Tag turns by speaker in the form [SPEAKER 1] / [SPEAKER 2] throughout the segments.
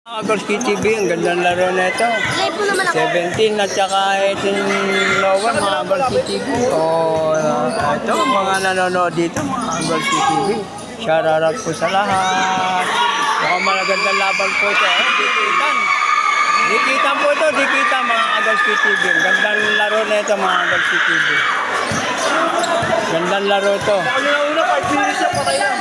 [SPEAKER 1] Gorski TV, ang gandang laro na ito.
[SPEAKER 2] Live po naman ako.
[SPEAKER 1] 17 at saka 18 lower, mga Gorski TV. Ito, mga nanonood dito, mga Gorski TV. Shoutout po sa lahat. Mukhang magandang laban po ito. Dikitan. Dikitan po ito, dikitan mga Gorski TV. Ang gandang laro na ito, mga Gorski TV. Gandang laro ito.
[SPEAKER 3] Una, 5 minutes siya, patay yan.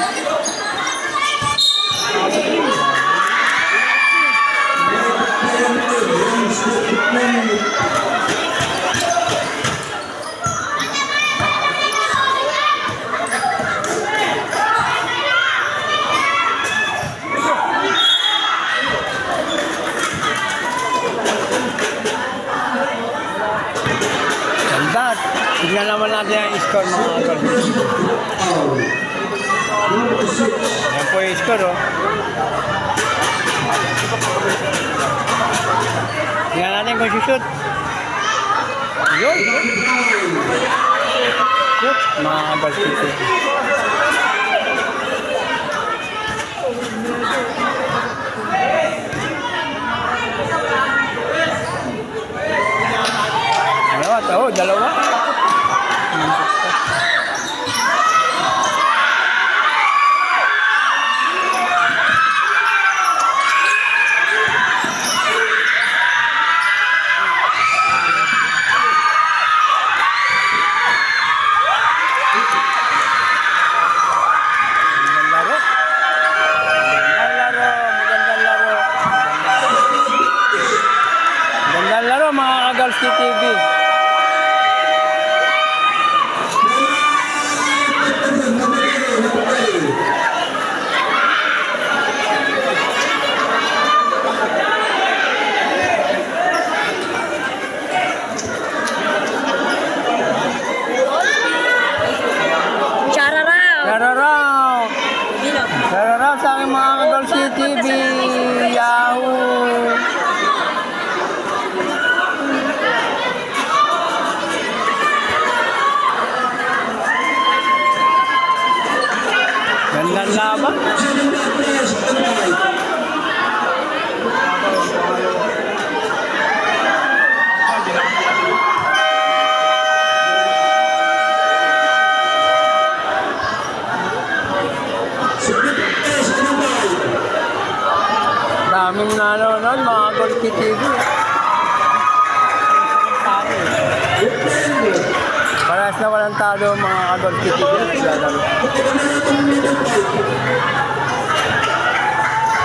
[SPEAKER 1] Ganda. Tignan naman natin ang score, mga Gorski. Yan po yung score, oh. Tingnan natin kung shoot. Yun. Shoot, mga Gorski. Dalawa. Magandang laro, mga Gorski TV. Shoutout! Shoutout sa aking mga Gorski TV. Yahoo! Gandang laban. Daming nanonood, mga Gorski TV. Parehas na walang talo, mga Gorski TV.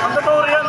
[SPEAKER 3] Ang totoo yan,